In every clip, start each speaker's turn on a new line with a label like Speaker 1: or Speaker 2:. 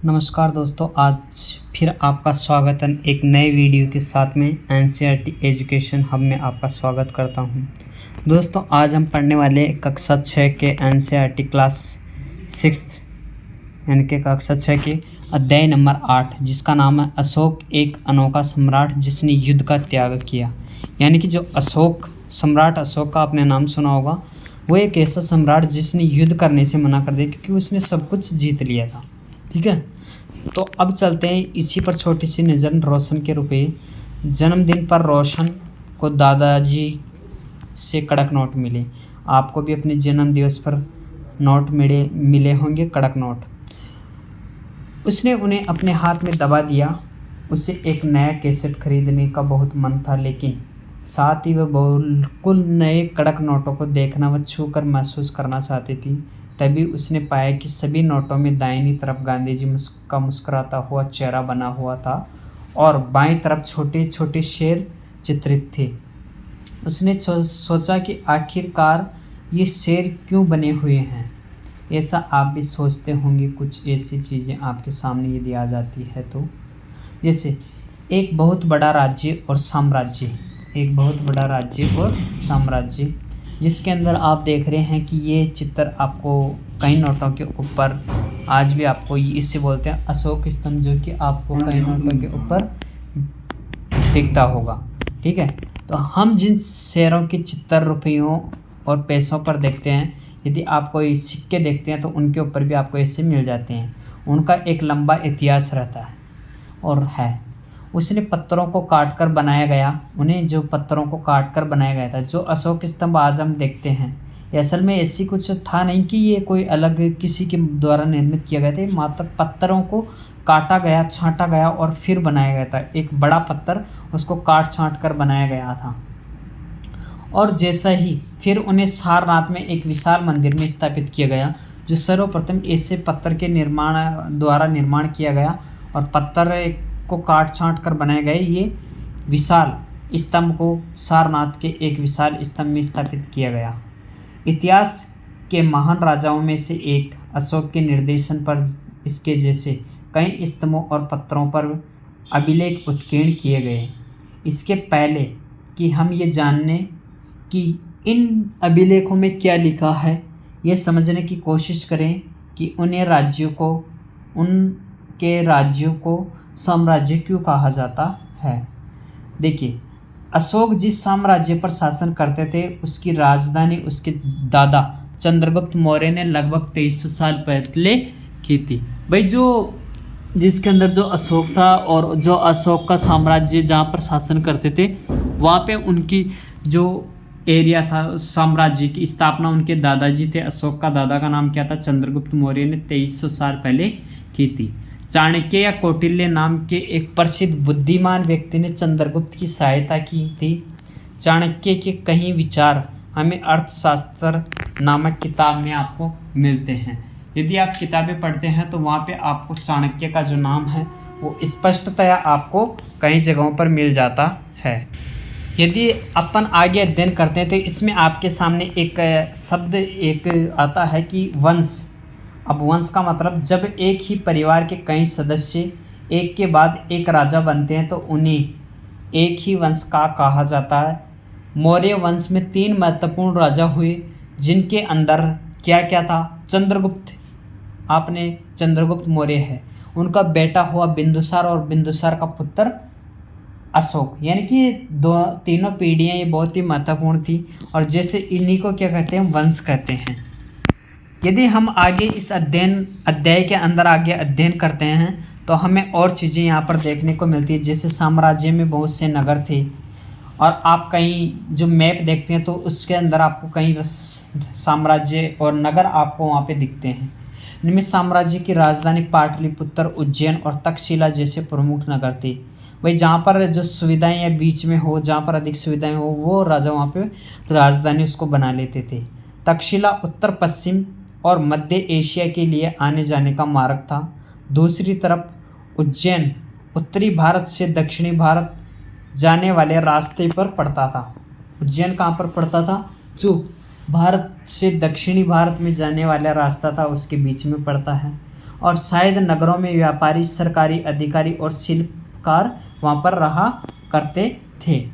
Speaker 1: नमस्कार दोस्तों, आज फिर आपका स्वागत है एक नए वीडियो के साथ में। एनसीईआरटी एजुकेशन हब में आपका स्वागत करता हूं। दोस्तों, आज हम पढ़ने वाले कक्षा 6 के एनसीईआरटी क्लास 6 यानी कि कक्षा 6 के अध्याय नंबर 8, जिसका नाम है अशोक एक अनोखा सम्राट जिसने युद्ध का त्याग किया। यानी कि जो सम्राट अशोक का आपने नाम सुना होगा, वो एक ऐसा सम्राट जिसने युद्ध करने से मना कर दिया क्योंकि उसने सब कुछ जीत लिया था। ठीक है, तो अब चलते हैं इसी पर छोटी सी नज़र। रोशन के रुपए। जन्मदिन पर रोशन को दादाजी से कड़क नोट मिले। आपको भी अपने जन्म दिवस पर नोट मिले होंगे, कड़क नोट। उसने उन्हें अपने हाथ में दबा दिया। उसे एक नया कैसेट खरीदने का बहुत मन था, लेकिन साथ ही वह बिल्कुल नए कड़क नोटों को देखना व छू कर महसूस करना चाहती थी। तभी उसने पाया कि सभी नोटों में दाहिनी तरफ गांधी जी का मुस्कुराता हुआ चेहरा बना हुआ था और बाईं तरफ छोटे छोटे शेर चित्रित थे। उसने सोचा कि आखिरकार ये शेर क्यों बने हुए हैं। ऐसा आप भी सोचते होंगे। कुछ ऐसी चीज़ें आपके सामने यदि आ जाती है तो, जैसे एक बहुत बड़ा राज्य और साम्राज्य, जिसके अंदर आप देख रहे हैं कि ये चित्र आपको कई नोटों के ऊपर आज भी आपको इससे बोलते हैं अशोक स्तंभ, जो कि आपको कई नोटों के ऊपर दिखता होगा। ठीक है, तो हम जिन शेरों के चित्र रुपयों और पैसों पर देखते हैं, यदि आप कोई सिक्के देखते हैं तो उनके ऊपर भी आपको ऐसे मिल जाते हैं। उनका एक लंबा इतिहास रहता है और है। उसने पत्थरों को काट कर बनाया गया था। जो अशोक स्तंभ आज हम देखते हैं, असल में ऐसी कुछ था नहीं कि ये कोई अलग किसी के द्वारा निर्मित किया गया था। मात्र पत्थरों को काटा गया, छांटा गया और फिर बनाया गया था। एक बड़ा पत्थर, उसको काट छांट कर बनाया गया था। और जैसा ही फिर उन्हें सारनाथ में एक विशाल मंदिर में स्थापित किया गया, जो सर्वप्रथम ऐसे पत्थर के द्वारा निर्माण किया गया और पत्थर को काट छांट कर बनाए गए ये विशाल स्तंभ को सारनाथ के एक विशाल स्तंभ में स्थापित किया गया। इतिहास के महान राजाओं में से एक अशोक के निर्देशन पर इसके जैसे कई स्तंभों और पत्थरों पर अभिलेख उत्कीर्ण किए गए। इसके पहले कि हम ये जानने कि इन अभिलेखों में क्या लिखा है, यह समझने की कोशिश करें कि उनके राज्यों को साम्राज्य क्यों कहा जाता है। देखिए, अशोक जिस साम्राज्य पर शासन करते थे, उसकी राजधानी उसके दादा चंद्रगुप्त मौर्य ने लगभग 2300 साल पहले की थी। भाई, जिसके अंदर जो अशोक था और जो अशोक का साम्राज्य जहाँ पर शासन करते थे, वहाँ पे उनकी जो एरिया था, साम्राज्य की स्थापना उनके दादाजी थे। अशोक का दादा का नाम क्या था? चंद्रगुप्त मौर्य ने 2300 साल पहले की थी। चाणक्य या कौटिल्य नाम के एक प्रसिद्ध बुद्धिमान व्यक्ति ने चंद्रगुप्त की सहायता की थी। चाणक्य के कई विचार हमें अर्थशास्त्र नामक किताब में आपको मिलते हैं। यदि आप किताबें पढ़ते हैं तो वहाँ पे आपको चाणक्य का जो नाम है वो स्पष्टतया आपको कई जगहों पर मिल जाता है। यदि अपन आगे अध्ययन करते हैं तो इसमें आपके सामने एक शब्द आता है कि वंश। अब वंश का मतलब जब एक ही परिवार के कई सदस्य एक के बाद एक राजा बनते हैं तो उन्हें एक ही वंश का कहा जाता है। मौर्य वंश में 3 महत्वपूर्ण राजा हुए, जिनके अंदर क्या क्या था? चंद्रगुप्त मौर्य है, उनका बेटा हुआ बिंदुसार और बिंदुसार का पुत्र अशोक। यानी कि तीनों पीढ़ियाँ ये बहुत ही महत्वपूर्ण थी और जैसे इन्हीं को क्या कहते हैं? वंश कहते हैं। यदि हम आगे इस अध्याय के अंदर आगे अध्ययन करते हैं तो हमें और चीज़ें यहाँ पर देखने को मिलती है। जैसे साम्राज्य में बहुत से नगर थे और आप कहीं जो मैप देखते हैं तो उसके अंदर आपको कई साम्राज्य और नगर आपको वहाँ पे दिखते हैं। इनमें साम्राज्य की राजधानी पाटलिपुत्र, उज्जैन और तक्षशिला जैसे प्रमुख नगर थे। भाई, जहाँ पर जो सुविधाएं या बीच में हो, जहाँ पर अधिक सुविधाएं हो, वो राजा वहाँ पे राजधानी उसको बना लेते थे। तक्षशिला उत्तर पश्चिम और मध्य एशिया के लिए आने जाने का मार्ग था। दूसरी तरफ उज्जैन उत्तरी भारत से दक्षिणी भारत जाने वाले रास्ते पर पड़ता था। उज्जैन कहाँ पर पड़ता था? जो भारत से दक्षिणी भारत में जाने वाला रास्ता था उसके बीच में पड़ता है। और शायद नगरों में व्यापारी, सरकारी अधिकारी और शिल्पकार वहाँ पर रहा करते थे।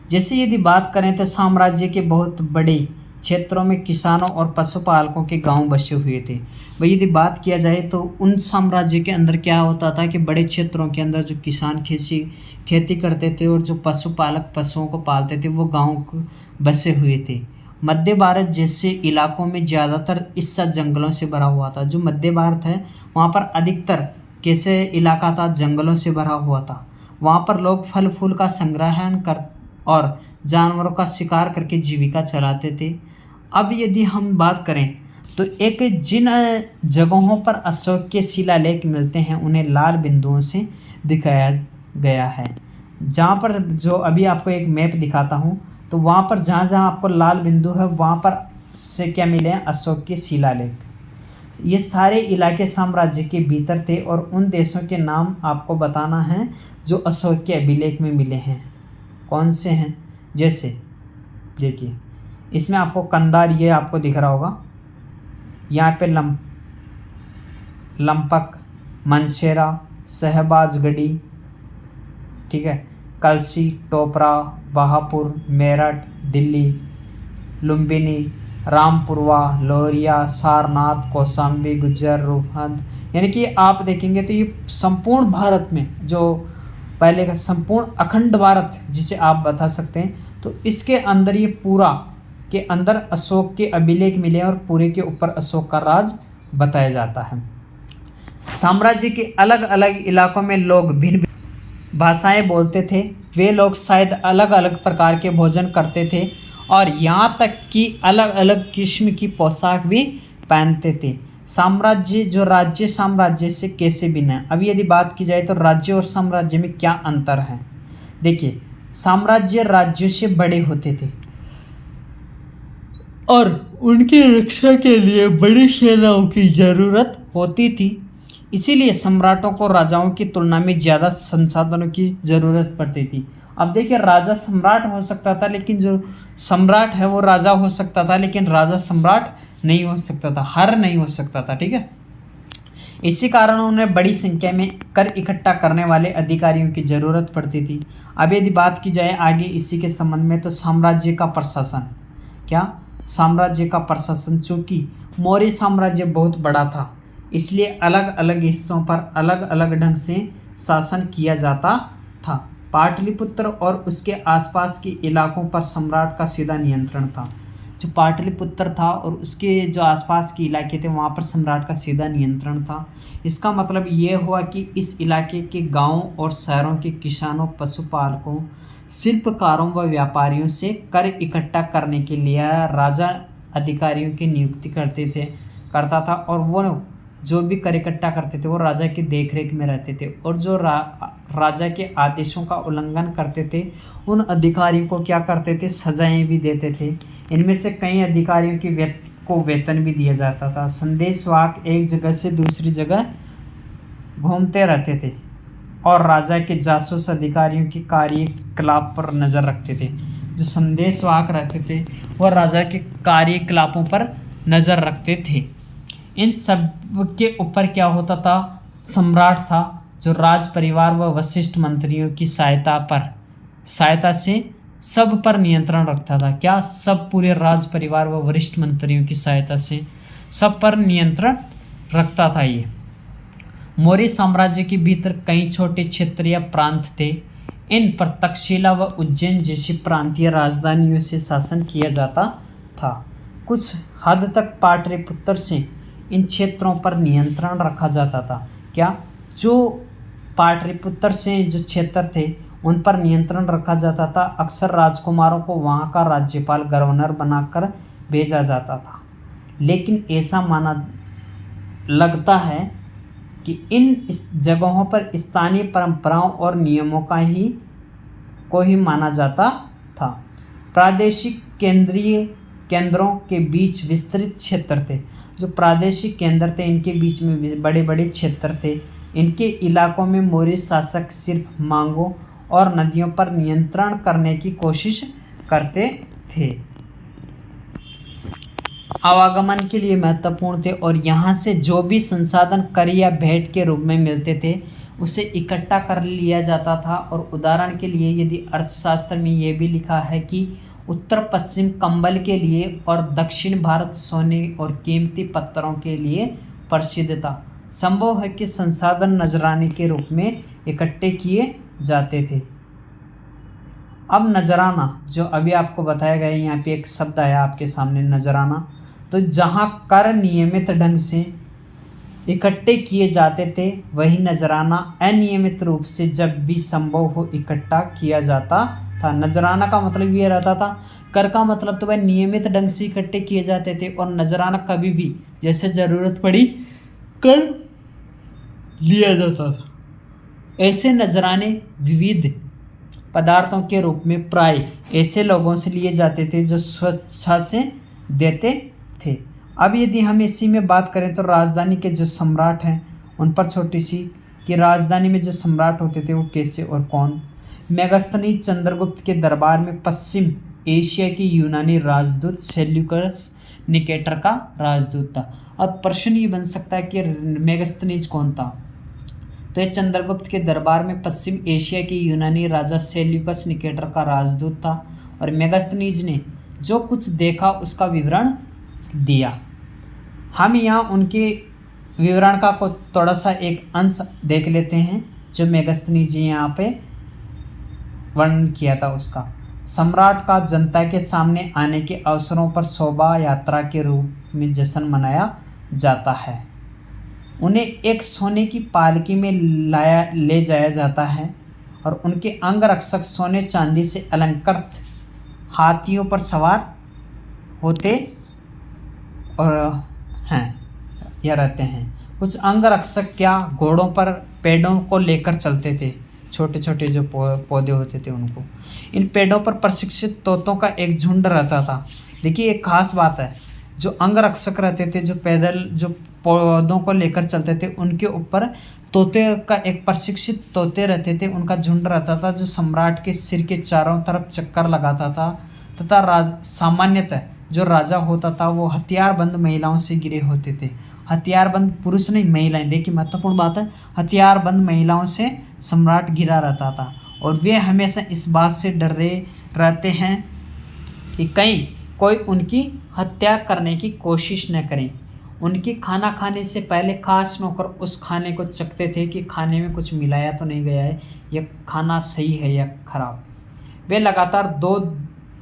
Speaker 1: जैसे यदि बात करें तो साम्राज्य के बहुत बड़े क्षेत्रों में किसानों और पशुपालकों के गांव बसे हुए थे। वही यदि बात किया जाए तो उन साम्राज्य के अंदर क्या होता था कि बड़े क्षेत्रों के अंदर जो किसान खेती करते थे और जो पशुपालक पशुओं को पालते थे वो गाँव को बसे हुए थे। मध्य भारत जैसे इलाकों में ज़्यादातर हिस्सा जंगलों से भरा हुआ था। जो मध्य भारत है वहाँ पर अधिकतर कैसे इलाका था, जंगलों से भरा हुआ था। वहाँ पर लोग फल फूल का संग्रहण कर और जानवरों का शिकार करके जीविका चलाते थे। अब यदि हम बात करें तो एक जिन जगहों पर अशोक के शिलालेख मिलते हैं उन्हें लाल बिंदुओं से दिखाया गया है। जहाँ पर जो अभी आपको एक मैप दिखाता हूँ तो वहाँ पर जहाँ जहाँ आपको लाल बिंदु है वहाँ पर से क्या मिले हैं, अशोक के शिलालेख। ये सारे इलाके साम्राज्य के भीतर थे और उन देशों के नाम आपको बताना है जो अशोक के अभिलेख में मिले हैं। कौन से हैं? जैसे देखिए इसमें आपको कंधार ये आपको दिख रहा होगा, यहाँ पे लंपक, मनसेरा, शहबाजगढ़ी, ठीक है, कलसी, टोपरा, बहापुर, मेरठ, दिल्ली, लुम्बिनी, रामपुरवा, लोहरिया, सारनाथ, कौशाम्बी, गुज्जर, रोहतक। यानी कि आप देखेंगे तो ये संपूर्ण भारत में जो पहले का संपूर्ण अखंड भारत जिसे आप बता सकते हैं, तो इसके अंदर ये पूरा के अंदर अशोक के अभिलेख मिले और पूरे के ऊपर अशोक का राज बताया जाता है। साम्राज्य के अलग अलग इलाकों में लोग भिन्न भाषाएं बोलते थे। वे लोग शायद अलग अलग प्रकार के भोजन करते थे और यहाँ तक कि अलग अलग किस्म की पोशाक भी पहनते थे। साम्राज्य जो राज्य साम्राज्य से कैसे भिन्न है? अभी यदि बात की जाए तो राज्य और साम्राज्य में क्या अंतर है? देखिए, साम्राज्य राज्यों से बड़े होते थे और उनकी रक्षा के लिए बड़ी सेनाओं की ज़रूरत होती थी। इसीलिए सम्राटों को राजाओं की तुलना में ज़्यादा संसाधनों की ज़रूरत पड़ती थी। अब देखिए, राजा सम्राट हो सकता था लेकिन जो सम्राट है वो राजा हो सकता था, लेकिन राजा सम्राट नहीं हो सकता था, हर नहीं हो सकता था, ठीक है। इसी कारण उन्हें बड़ी संख्या में कर इकट्ठा करने वाले अधिकारियों की ज़रूरत पड़ती थी। अब यदि बात की जाए आगे इसी के संबंध में तो साम्राज्य का प्रशासन, क्या साम्राज्य का प्रशासन, चूँकि मौर्य साम्राज्य बहुत बड़ा था इसलिए अलग अलग हिस्सों पर अलग अलग ढंग से शासन किया जाता था। पाटलिपुत्र और उसके आसपास के इलाकों पर सम्राट का सीधा नियंत्रण था। जो पाटलिपुत्र था और उसके जो आसपास के इलाके थे वहाँ पर सम्राट का सीधा नियंत्रण था। इसका मतलब ये हुआ कि इस इलाके के गांवों और शहरों के किसानों, पशुपालकों, शिल्पकारों व व्यापारियों से कर इकट्ठा करने के लिए राजा अधिकारियों की नियुक्ति करता था और वो जो भी कर इकट्ठा करते थे वो राजा की देखरेख में रहते थे और जो राजा के आदेशों का उल्लंघन करते थे उन अधिकारियों को क्या करते थे, सजाएं भी देते थे। इनमें से कई अधिकारियों को वेतन भी दिया जाता था। संदेशवाहक एक जगह से दूसरी जगह घूमते रहते थे और राजा के जासूस अधिकारियों के कार्यकलाप पर नज़र रखते थे। जो संदेशवाहक रहते थे वह राजा के कार्यकलापों पर नज़र रखते थे। इन सब के ऊपर क्या होता था, सम्राट था जो राज परिवार व वरिष्ठ मंत्रियों की सहायता से सब पर नियंत्रण रखता था। क्या सब पूरे राज परिवार व वरिष्ठ मंत्रियों की सहायता से सब पर नियंत्रण रखता था। ये मौर्य साम्राज्य के भीतर कई छोटे क्षेत्रीय प्रांत थे। इन पर तक्षशिला व उज्जैन जैसी प्रांतीय राजधानियों से शासन किया जाता था। कुछ हद तक पाटलिपुत्र से इन क्षेत्रों पर नियंत्रण रखा जाता था। क्या जो पाटलिपुत्र से जो क्षेत्र थे उन पर नियंत्रण रखा जाता था। अक्सर राजकुमारों को वहाँ का राज्यपाल, गवर्नर बनाकर भेजा जाता था। लेकिन ऐसा माना लगता है कि इस जगहों पर स्थानीय परंपराओं और नियमों को ही माना जाता था। प्रादेशिक केंद्रों के बीच विस्तृत क्षेत्र थे। जो प्रादेशिक केंद्र थे इनके बीच में बड़े बड़े क्षेत्र थे। इनके इलाकों में मौर्य शासक सिर्फ मांगों और नदियों पर नियंत्रण करने की कोशिश करते थे। आवागमन के लिए महत्वपूर्ण थे और यहाँ से जो भी संसाधन कर या भेंट के रूप में मिलते थे उसे इकट्ठा कर लिया जाता था। और उदाहरण के लिए यदि अर्थशास्त्र में ये भी लिखा है कि उत्तर पश्चिम कंबल के लिए और दक्षिण भारत सोने और कीमती पत्थरों के लिए प्रसिद्ध था। संभव है कि संसाधन नजराने के रूप में इकट्ठे किए जाते थे। अब नजराना जो अभी आपको बताया गया, यहाँ पे एक शब्द आया आपके सामने नजराना। तो जहाँ कर नियमित ढंग से इकट्ठे किए जाते थे वही नजराना अनियमित रूप से जब भी संभव हो इकट्ठा किया जाता था। नजराना का मतलब ये रहता था, कर का मतलब तो वह नियमित ढंग से इकट्ठे किए जाते थे और नजराना कभी भी जैसे ज़रूरत पड़ी कर लिया जाता था। ऐसे नजराने विविध पदार्थों के रूप में प्राय ऐसे लोगों से लिए जाते थे जो स्वेच्छा से देते थे। अब यदि हम इसी में बात करें तो राजधानी के जो सम्राट हैं उन पर छोटी सी कि राजधानी में जो सम्राट होते थे वो कैसे और कौन। मेगास्थनीज चंद्रगुप्त के दरबार में पश्चिम एशिया की यूनानी राजदूत सेल्यूकस निकेटर का राजदूत था। अब प्रश्न ये बन सकता है कि मेगास्थनीज कौन था। तो ये चंद्रगुप्त के दरबार में पश्चिम एशिया की यूनानी राजा सेल्यूकस निकेटर का राजदूत था और मेगास्थनीज ने जो कुछ देखा उसका विवरण दिया। हम यहाँ उनके विवरण का को थोड़ा सा एक अंश देख लेते हैं जो मेगास्थनीज जी यहाँ पे वर्णन किया था उसका। सम्राट का जनता के सामने आने के अवसरों पर शोभा यात्रा के रूप में जश्न मनाया जाता है। उन्हें एक सोने की पालकी में ले जाया जाता है और उनके अंगरक्षक सोने चांदी से अलंकृत हाथियों पर सवार होते और हैं या रहते हैं। कुछ अंगरक्षक क्या घोड़ों पर पेड़ों को लेकर चलते थे, छोटे छोटे जो पौधे होते थे उनको। इन पेड़ों पर प्रशिक्षित तोतों का एक झुंड रहता था। देखिए एक खास बात है, जो अंगरक्षक रहते थे जो पैदल जो पौधों को लेकर चलते थे उनके ऊपर तोते का एक प्रशिक्षित तोते रहते थे, उनका झुंड रहता था जो सम्राट के सिर के चारों तरफ चक्कर लगाता था तथा सामान्यतः जो राजा होता था वो हथियारबंद महिलाओं से घिरे होते थे। हथियारबंद पुरुष नहीं, महिलाएं। देखिए महत्वपूर्ण बात है, हथियारबंद महिलाओं से सम्राट घिरा रहता था और वे हमेशा इस बात से डरे रहते हैं कि कहीं कोई उनकी हत्या करने की कोशिश न करें। उनकी खाना खाने से पहले खास नौकर उस खाने को चखते थे कि खाने में कुछ मिलाया तो नहीं गया है, यह खाना सही है या खराब। वे लगातार 2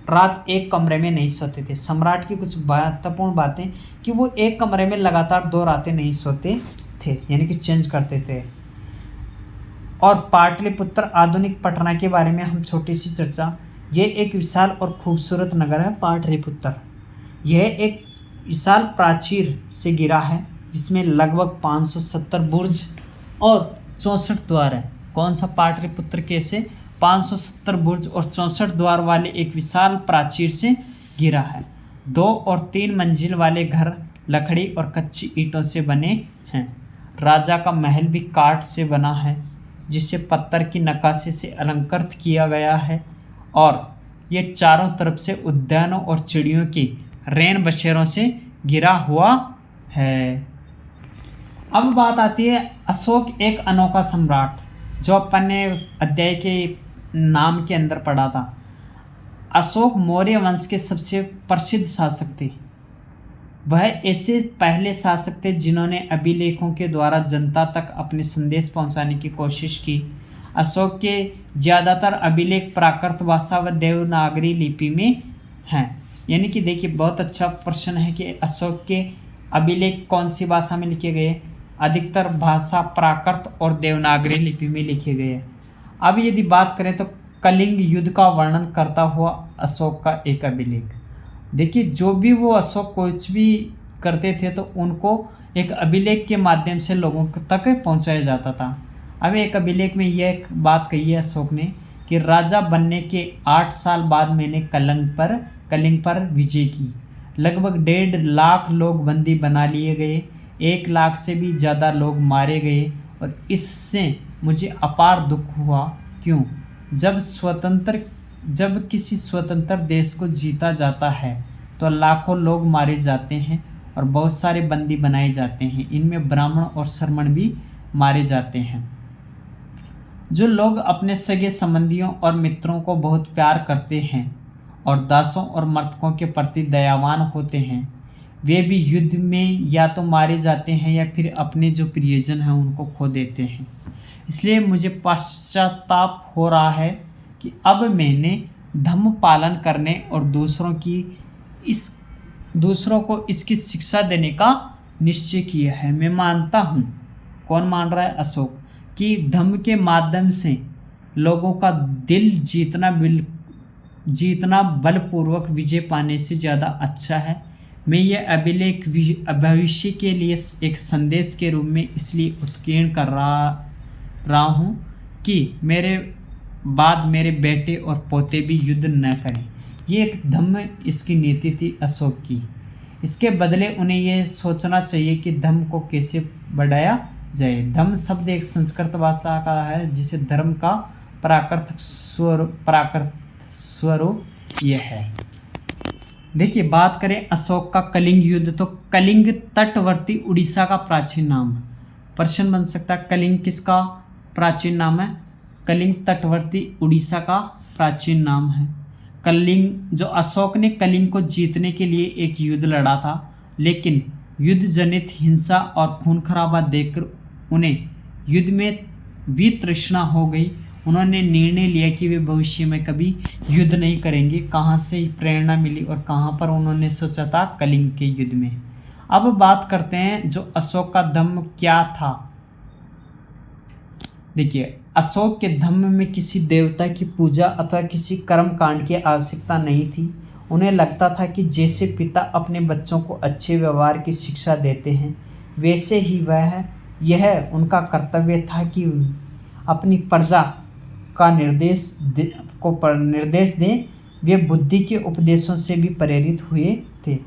Speaker 1: रात एक कमरे में नहीं सोते थे। सम्राट की कुछ महत्वपूर्ण बातें कि वो एक कमरे में लगातार 2 रातें नहीं सोते थे, यानी कि चेंज करते थे। और पाटलिपुत्र आधुनिक पटना के बारे में हम छोटी सी चर्चा। ये एक विशाल और खूबसूरत नगर है पाटलिपुत्र। यह एक विशाल प्राचीर से घिरा है जिसमें लगभग 570 बुर्ज और 64 द्वार है। कौन सा पाटलिपुत्र कैसे 570 बुर्ज और 64 द्वार वाले एक विशाल प्राचीर से घिरा है। 2 और 3 मंजिल वाले घर लकड़ी और कच्ची ईंटों से बने हैं। राजा का महल भी काठ से बना है जिसे पत्थर की नक्काशी से अलंकृत किया गया है और ये चारों तरफ से उद्यानों और चिड़ियों की रैन बसेरों से घिरा हुआ है। अब बात आती है अशोक एक अनोखा सम्राट, जो अपन ने अध्याय के नाम के अंदर पढ़ा था। अशोक मौर्य वंश के सबसे प्रसिद्ध शासक थे। वह ऐसे पहले शासक थे जिन्होंने अभिलेखों के द्वारा जनता तक अपने संदेश पहुंचाने की कोशिश की। अशोक के ज़्यादातर अभिलेख प्राकृत भाषा व देवनागरी लिपि में हैं। यानी कि देखिए बहुत अच्छा प्रश्न है कि अशोक के अभिलेख कौन सी भाषा में लिखे गए। अधिकतर भाषा प्राकृत और देवनागरी लिपि में लिखे गए। अब यदि बात करें तो कलिंग युद्ध का वर्णन करता हुआ अशोक का एक अभिलेख। देखिए जो भी वो अशोक कुछ भी करते थे तो उनको एक अभिलेख के माध्यम से लोगों तक पहुंचाया जाता था। अब एक अभिलेख में यह एक बात कही है अशोक ने कि राजा बनने के 8 साल बाद मैंने कलिंग पर विजय की। लगभग 1.5 लाख लोग बंदी बना लिए गए, 1 लाख से भी ज़्यादा लोग मारे गए और इससे मुझे अपार दुख हुआ। क्यों? जब किसी स्वतंत्र देश को जीता जाता है तो लाखों लोग मारे जाते हैं और बहुत सारे बंदी बनाए जाते हैं। इनमें ब्राह्मण और श्रमण भी मारे जाते हैं। जो लोग अपने सगे संबंधियों और मित्रों को बहुत प्यार करते हैं और दासों और मर्तकों के प्रति दयावान होते हैं, वे भी युद्ध में या तो मारे जाते हैं या फिर अपने जो प्रियजन हैं उनको खो देते हैं। इसलिए मुझे पश्चाताप हो रहा है कि अब मैंने धर्म पालन करने और दूसरों को इसकी शिक्षा देने का निश्चय किया है। मैं मानता हूँ, कौन मान रहा है? अशोक, कि धर्म के माध्यम से लोगों का दिल जीतना बलपूर्वक विजय पाने से ज़्यादा अच्छा है। मैं यह अभिलेख भविष्य के लिए एक संदेश के रूप में इसलिए उत्कीर्ण कर रहा हूँ कि मेरे बाद मेरे बेटे और पोते भी युद्ध न करें। ये एक धर्म इसकी नीति थी अशोक की। इसके बदले उन्हें यह सोचना चाहिए कि धर्म को कैसे बढ़ाया जाए। धर्म शब्द एक संस्कृत भाषा का है जिसे धर्म का प्राकृत स्वरूप यह है। देखिए, बात करें अशोक का कलिंग युद्ध, तो कलिंग तटवर्ती उड़ीसा का प्राचीन नाम है। प्रश्न बन सकता है, कलिंग किसका प्राचीन नाम है? कलिंग तटवर्ती उड़ीसा का प्राचीन नाम है। कलिंग, जो अशोक ने कलिंग को जीतने के लिए एक युद्ध लड़ा था, लेकिन युद्ध जनित हिंसा और खून खराबा देखकर उन्हें युद्ध में वितृष्णा हो गई। उन्होंने निर्णय लिया कि वे भविष्य में कभी युद्ध नहीं करेंगे। कहाँ से प्रेरणा मिली और कहाँ पर उन्होंने सोचा था? कलिंग के युद्ध में। अब बात करते हैं जो अशोक का धर्म क्या था। देखिए, अशोक के धर्म में किसी देवता की पूजा अथवा किसी कर्म कांड की आवश्यकता नहीं थी। उन्हें लगता था कि जैसे पिता अपने बच्चों को अच्छे व्यवहार की शिक्षा देते हैं, वैसे ही यह उनका कर्तव्य था कि अपनी प्रजा का निर्देश दें। वे बुद्धि के उपदेशों से भी प्रेरित हुए थे।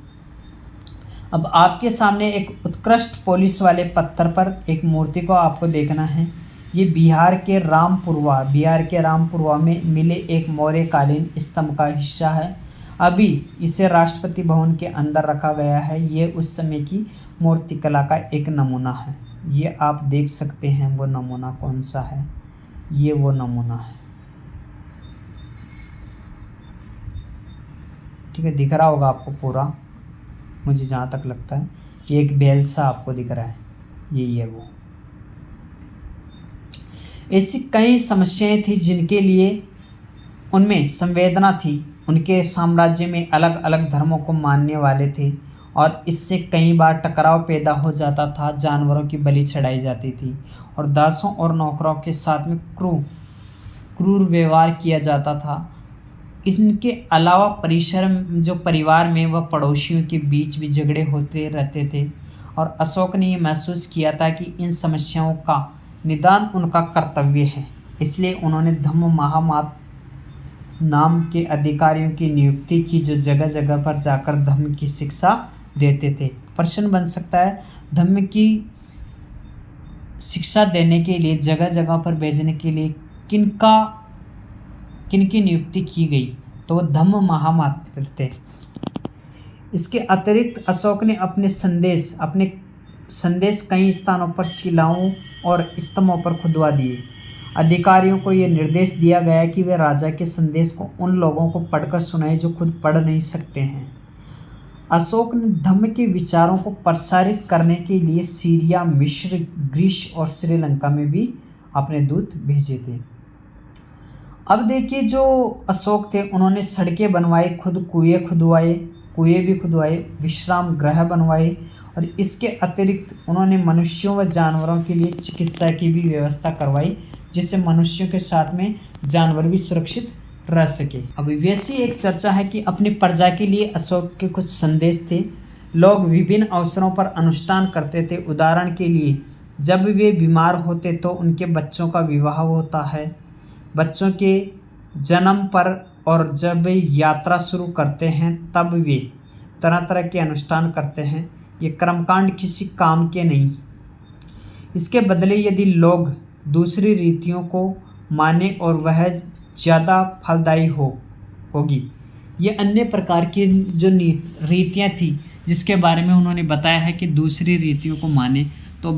Speaker 1: अब आपके सामने एक उत्कृष्ट पॉलिश वाले पत्थर पर एक मूर्ति को आपको देखना है। ये बिहार के रामपुरवा में मिले एक मौर्यकालीन स्तंभ का हिस्सा है। अभी इसे राष्ट्रपति भवन के अंदर रखा गया है। ये उस समय की मूर्तिकला का एक नमूना है। ये आप देख सकते हैं वो नमूना कौन सा है। ये वो नमूना है, ठीक है, दिख रहा होगा आपको पूरा, मुझे जहाँ तक लगता है। ये एक बेल सा आपको दिख रहा है, ये वो। ऐसी कई समस्याएं थी जिनके लिए उनमें संवेदना थी। उनके साम्राज्य में अलग अलग धर्मों को मानने वाले थे और इससे कई बार टकराव पैदा हो जाता था। जानवरों की बलि चढ़ाई जाती थी और दासों और नौकरों के साथ में क्रूर व्यवहार किया जाता था। इनके अलावा परिवार में व पड़ोसियों के बीच भी झगड़े होते रहते थे और अशोक ने ये महसूस किया था कि इन समस्याओं का निदान उनका कर्तव्य है। इसलिए उन्होंने धम्म महामात नाम के अधिकारियों की नियुक्ति की, जो जगह जगह पर जाकर धम्म की शिक्षा देते थे। प्रश्न बन सकता है, धम्म की शिक्षा देने के लिए जगह जगह पर भेजने के लिए किनकी नियुक्ति की गई? तो वो धम्म महामात्र थे। इसके अतिरिक्त अशोक ने अपने संदेश कई स्थानों पर शिलाओं और स्तंभों पर खुदवा दिए। अधिकारियों को यह निर्देश दिया गया कि वे राजा के संदेश को उन लोगों को पढ़कर सुनाए जो खुद पढ़ नहीं सकते हैं। अशोक ने धम्म के विचारों को प्रसारित करने के लिए सीरिया, मिस्र, ग्रीस और श्रीलंका में भी अपने दूत भेजे थे। अब देखिए, जो अशोक थे उन्होंने सड़कें बनवाई, खुद कुएं भी खुदवाए, विश्राम गृह बनवाए और इसके अतिरिक्त उन्होंने मनुष्यों व जानवरों के लिए चिकित्सा की भी व्यवस्था करवाई, जिससे मनुष्यों के साथ में जानवर भी सुरक्षित रह सके। अब वैसी एक चर्चा है कि अपनी प्रजा के लिए अशोक के कुछ संदेश थे। लोग विभिन्न अवसरों पर अनुष्ठान करते थे। उदाहरण के लिए, जब वे बीमार होते तो उनके बच्चों का विवाह होता है, बच्चों के जन्म पर, और जब वे यात्रा शुरू करते हैं तब वे तरह तरह के अनुष्ठान करते हैं। ये कर्मकांड किसी काम के नहीं। इसके बदले यदि लोग दूसरी रीतियों को माने और वह ज़्यादा फलदायी होगी। ये अन्य प्रकार की जो रीतियाँ थी जिसके बारे में उन्होंने बताया है कि दूसरी रीतियों को माने तो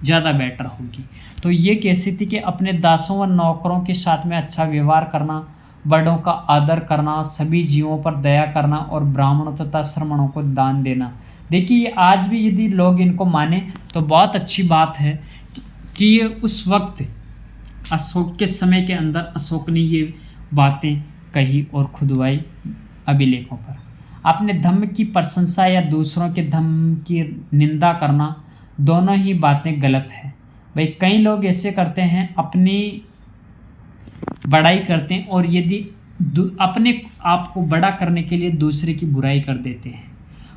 Speaker 1: ज़्यादा बेटर होगी। तो ये कैसी थी कि अपने दासों व नौकरों के साथ में अच्छा व्यवहार करना, बड़ों का आदर करना, सभी जीवों पर दया करना और ब्राह्मणों तथा श्रमणों को दान देना। देखिए ये आज भी यदि लोग इनको माने तो बहुत अच्छी बात है कि ये उस वक्त अशोक के समय के अंदर अशोक ने ये बातें कही और खुदवाई अभिलेखों पर। अपने धर्म की प्रशंसा या दूसरों के धर्म की निंदा करना, दोनों ही बातें गलत है। भाई कई लोग ऐसे करते हैं, अपनी बड़ाई करते हैं और यदि अपने आप को बड़ा करने के लिए दूसरे की बुराई कर देते हैं।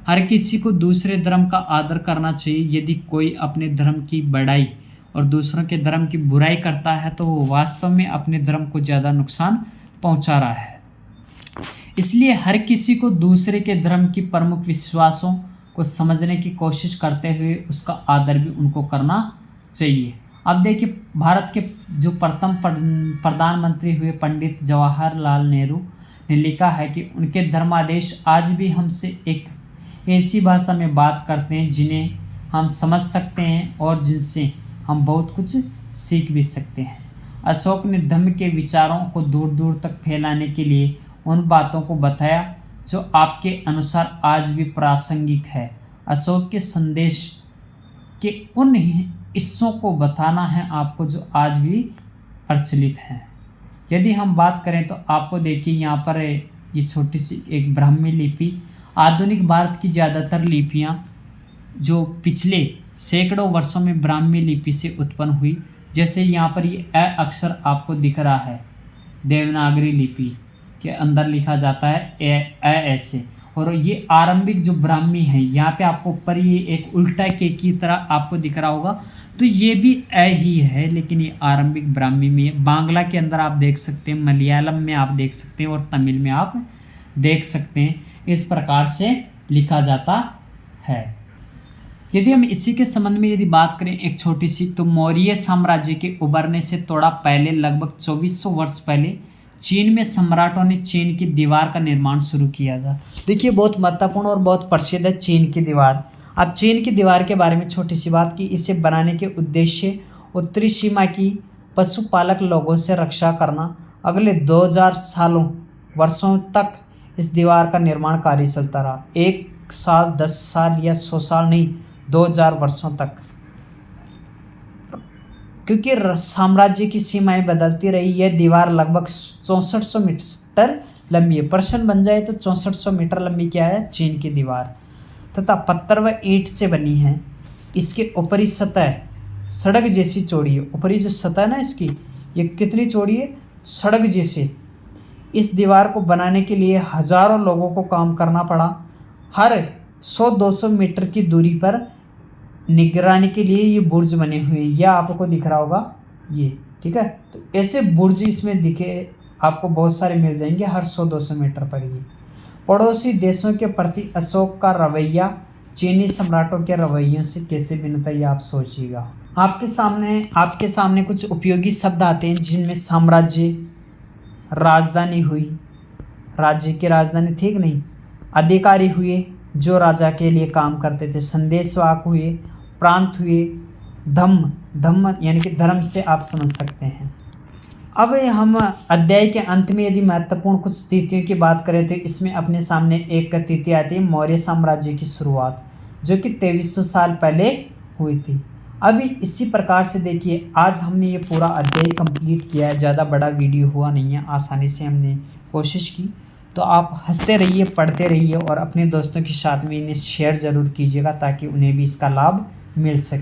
Speaker 1: हर किसी को दूसरे धर्म का आदर करना चाहिए। यदि कोई अपने धर्म की बड़ाई और दूसरों के धर्म की बुराई करता है तो वो वास्तव में अपने धर्म को ज़्यादा नुकसान पहुंचा रहा है। इसलिए हर किसी को दूसरे के धर्म की प्रमुख विश्वासों को समझने की कोशिश करते हुए उसका आदर भी उनको करना चाहिए। अब देखिए भारत के जो प्रथम प्रधानमंत्री हुए पंडित जवाहरलाल नेहरू ने लिखा है कि उनके धर्मादेश आज भी हमसे एक ऐसी भाषा में बात करते हैं जिन्हें हम समझ सकते हैं और जिनसे हम बहुत कुछ सीख भी सकते हैं। अशोक ने धर्म के विचारों को दूर दूर तक फैलाने के लिए उन बातों को बताया जो आपके अनुसार आज भी प्रासंगिक है। अशोक के संदेश के उन हिस्सों को बताना है आपको जो आज भी प्रचलित हैं। यदि हम बात करें तो आपको देखिए यहाँ पर ये छोटी सी एक ब्राह्मी लिपि, आधुनिक भारत की ज़्यादातर लिपियाँ जो पिछले सैकड़ों वर्षों में ब्राह्मी लिपि से उत्पन्न हुई, जैसे यहाँ पर ये अ अक्षर आपको दिख रहा है, देवनागरी लिपि के अंदर लिखा जाता है ऐसे, और ये आरंभिक जो ब्राह्मी है यहाँ पे आपको ऊपर ये एक उल्टा के की तरह आपको दिख रहा होगा, तो ये भी अ ही है लेकिन ये आरंभिक ब्राह्मी में है। बांग्ला के अंदर आप देख सकते हैं, मलयालम में आप देख सकते हैं और तमिल में आप देख सकते हैं, इस प्रकार से लिखा जाता है। यदि हम इसी के संबंध में यदि बात करें एक छोटी सी, तो मौर्य साम्राज्य के उभरने से थोड़ा पहले लगभग 2400 वर्ष पहले चीन में सम्राटों ने चीन की दीवार का निर्माण शुरू किया था। देखिए बहुत महत्वपूर्ण और बहुत प्रसिद्ध है चीन की दीवार। अब चीन की दीवार के बारे में छोटी सी बात की, इसे बनाने के उद्देश्य उत्तरी सीमा की पशुपालक लोगों से रक्षा करना। अगले 2000 वर्षों तक इस दीवार का निर्माण कार्य चलता रहा। 1 साल, 10 साल या 100 साल नहीं, 2000 वर्षों तक, क्योंकि साम्राज्य की सीमाएं बदलती रही। यह दीवार लगभग 6400 मीटर लंबी है। प्रश्न बन जाए तो 6400 मीटर लंबी क्या है? चीन की दीवार, तथा पत्थर व ईंट से बनी है। इसके ऊपरी सतह सड़क जैसी चौड़ी है। ऊपरी जो सतह ना इसकी, ये कितनी चौड़ी है? सड़क जैसे। इस दीवार को बनाने के लिए हजारों लोगों को काम करना पड़ा। हर 100-200 मीटर की दूरी पर निगरानी के लिए ये बुर्ज बने हुए हैं। यह आपको दिख रहा होगा ये, ठीक है। तो ऐसे बुर्ज इसमें दिखे आपको बहुत सारे मिल जाएंगे हर 100-200 मीटर पर ही। पड़ोसी देशों के प्रति अशोक का रवैया चीनी सम्राटों के रवैयों से कैसे भिन्न था, ये आप सोचिएगा। आपके सामने कुछ उपयोगी शब्द आते हैं जिनमें साम्राज्य, राजधानी हुई, राज्य की राजधानी, ठीक नहीं, अधिकारी हुए जो राजा के लिए काम करते थे, संदेशवाहक हुए, प्रांत हुए, धम्म यानी कि धर्म से आप समझ सकते हैं। अब हम अध्याय के अंत में यदि महत्वपूर्ण कुछ तिथियों की बात करें तो इसमें अपने सामने एक तिथि आती है मौर्य साम्राज्य की शुरुआत, जो कि 2300 साल पहले हुई थी। अभी इसी प्रकार से देखिए आज हमने ये पूरा अध्याय कंप्लीट किया है। ज़्यादा बड़ा वीडियो हुआ नहीं है, आसानी से हमने कोशिश की। तो आप हंसते रहिए, पढ़ते रहिए और अपने दोस्तों के साथ में इन्हें शेयर ज़रूर कीजिएगा ताकि उन्हें भी इसका लाभ मिल सके।